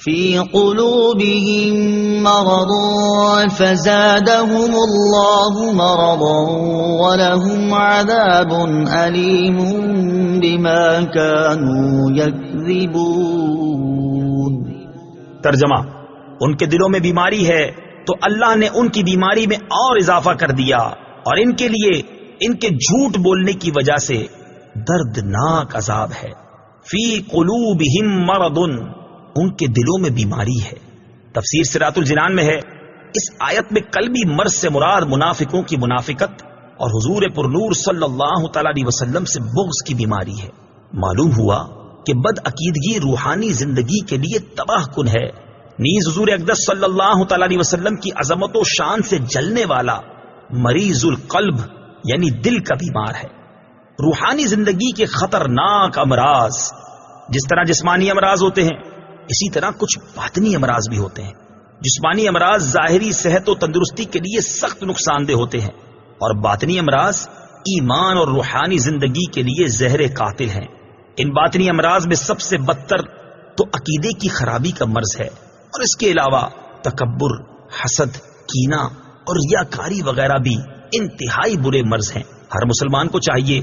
فی قلوبهم مرض فزادهم اللہ مرضا ولهم عذاب علیم بما كانوا یکذبون۔ ترجمہ: ان کے دلوں میں بیماری ہے تو اللہ نے ان کی بیماری میں اور اضافہ کر دیا، اور ان کے لیے ان کے جھوٹ بولنے کی وجہ سے دردناک عذاب ہے۔ فی قلوبہم مرض، ان کے دلوں میں بیماری ہے۔ تفسیر صراط الجنان میں ہے، اس آیت میں قلبی مرض سے مراد منافقوں کی منافقت اور حضور پرنور صلی اللہ تعالی علیہ وسلم سے بغض کی بیماری ہے۔ معلوم ہوا کہ بد عقیدگی روحانی زندگی کے لیے تباہ کن ہے، نیز حضور اقدس صلی اللہ تعالی علیہ وسلم کی عظمت و شان سے جلنے والا مریض القلب یعنی دل کا بیمار ہے۔ روحانی زندگی کے خطرناک امراض، جس طرح جسمانی امراض ہوتے ہیں اسی طرح کچھ باطنی امراض بھی ہوتے ہیں۔ جسمانی امراض ظاہری صحت و تندرستی کے لیے سخت نقصان دہ ہوتے ہیں، اور باطنی امراض ایمان اور روحانی زندگی کے لیے زہر قاتل ہیں۔ ان باطنی امراض میں سب سے بدتر تو عقیدے کی خرابی کا مرض ہے، اور اس کے علاوہ تکبر، حسد، کینہ اور ریاکاری وغیرہ بھی انتہائی برے مرض ہیں۔ ہر مسلمان کو چاہیے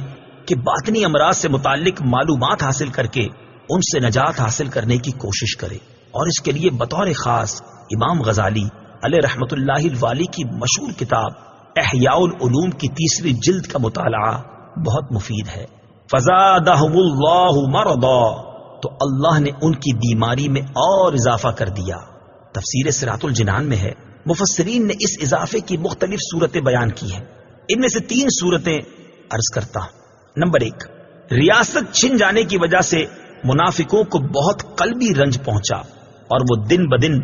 کہ باطنی امراض سے متعلق معلومات حاصل کر کے ان سے نجات حاصل کرنے کی کوشش کرے، اور اس کے لیے بطور خاص امام غزالی علیہ رحمت اللہ الوالی کی مشہور کتاب احیاء العلوم کی 3 جلد کا مطالعہ بہت مفید ہے۔ فزادہم اللہ مرضا، تو اللہ نے ان کی بیماری میں اور اضافہ کر دیا۔ تفسیر صراط الجنان میں ہے، مفسرین نے اس اضافے کی مختلف صورتیں بیان کی ہیں، ان میں سے 3 صورتیں عرض کرتا ہوں۔ نمبر 1، ریاست چھن جانے کی وجہ سے منافقوں کو بہت قلبی رنج پہنچا، اور وہ دن بدن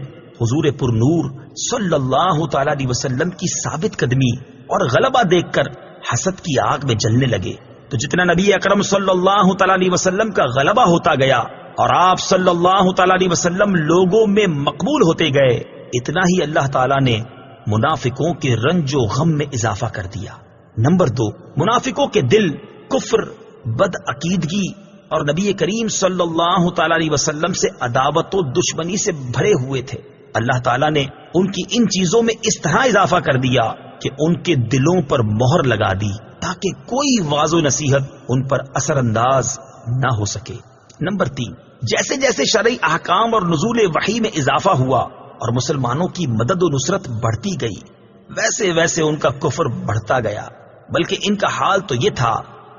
حضور پرنور صلی اللہ تعالی علیہ وسلم کی ثابت قدمی اور غلبہ دیکھ کر حسد کی آگ میں جلنے لگے۔ تو جتنا نبی اکرم صلی اللہ تعالی علیہ وسلم کا غلبہ ہوتا گیا اور آپ صلی اللہ تعالی علیہ وسلم لوگوں میں مقبول ہوتے گئے، اتنا ہی اللہ تعالی نے منافقوں کے رنج و غم میں اضافہ کر دیا۔ نمبر 2، منافقوں کے دل کفر، بد عقیدگی اور نبی کریم صلی اللہ تعالی علیہ وسلم سے عداوت و دشمنی سے بھرے ہوئے تھے۔ اللہ تعالیٰ نے ان کی ان چیزوں میں اس طرح اضافہ کر دیا کہ ان کے دلوں پر مہر لگا دی تاکہ کوئی واعظ و نصیحت ان پر اثر انداز نہ ہو سکے۔ نمبر 3، جیسے جیسے شرعی احکام اور نزول وحی میں اضافہ ہوا اور مسلمانوں کی مدد و نصرت بڑھتی گئی، ویسے ویسے ان کا کفر بڑھتا گیا، بلکہ ان کا حال تو یہ تھا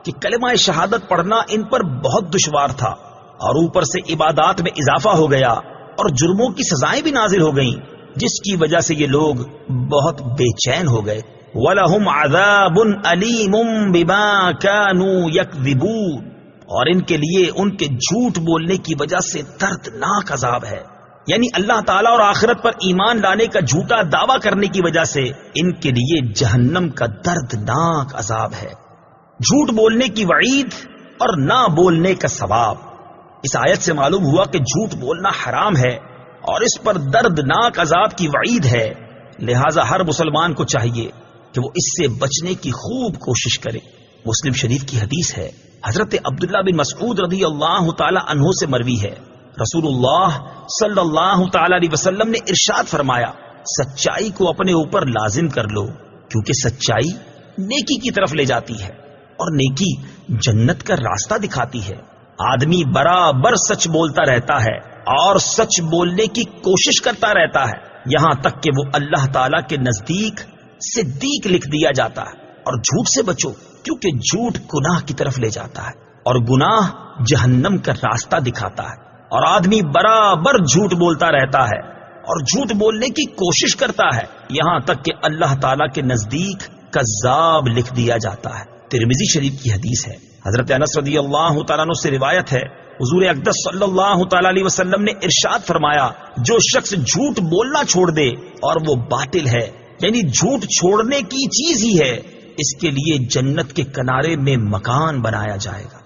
کہ کلمہ شہادت پڑھنا ان پر بہت دشوار تھا، اور اوپر سے عبادات میں اضافہ ہو گیا اور جرموں کی سزائیں بھی نازل ہو گئیں، جس کی وجہ سے یہ لوگ بہت بے چین ہو گئے۔ وَلَهُمْ عَذَابٌ أَلِيمٌ بِمَا كَانُوا يَكْذِبُونَ، اور ان کے لیے ان کے جھوٹ بولنے کی وجہ سے دردناک عذاب ہے، یعنی اللہ تعالیٰ اور آخرت پر ایمان لانے کا جھوٹا دعویٰ کرنے کی وجہ سے ان کے لیے جہنم کا دردناک عذاب ہے۔ جھوٹ بولنے کی وعید اور نہ بولنے کا ثواب۔ اس آیت سے معلوم ہوا کہ جھوٹ بولنا حرام ہے اور اس پر دردناک عذاب کی وعید ہے، لہذا ہر مسلمان کو چاہیے کہ وہ اس سے بچنے کی خوب کوشش کرے۔ مسلم شریف کی حدیث ہے، حضرت عبداللہ بن مسعود رضی اللہ تعالی عنہ سے مروی ہے، رسول اللہ صلی اللہ تعالی علیہ وسلم نے ارشاد فرمایا، سچائی کو اپنے اوپر لازم کر لو، کیونکہ سچائی نیکی کی طرف لے جاتی ہے اور نیکی جنت کا راستہ دکھاتی ہے۔ آدمی برابر سچ بولتا رہتا ہے اور سچ بولنے کی کوشش کرتا رہتا ہے، یہاں تک کہ وہ اللہ تعالی کے نزدیک صدیق لکھ دیا جاتا ہے۔ اور جھوٹ سے بچو، کیونکہ جھوٹ گناہ کی طرف لے جاتا ہے اور گناہ جہنم کا راستہ دکھاتا ہے، اور آدمی برابر جھوٹ بولتا رہتا ہے اور جھوٹ بولنے کی کوشش کرتا ہے، یہاں تک کہ اللہ تعالی کے نزدیک کذاب لکھ دیا جاتا ہے۔ ترمذی شریف کی حدیث ہے، حضرت انس رضی اللہ تعالیٰ عنہ سے روایت ہے، حضور اقدس صلی اللہ تعالیٰ علیہ وسلم نے ارشاد فرمایا، جو شخص جھوٹ بولنا چھوڑ دے اور وہ باطل ہے، یعنی جھوٹ چھوڑنے کی چیز ہی ہے، اس کے لیے جنت کے کنارے میں مکان بنایا جائے گا۔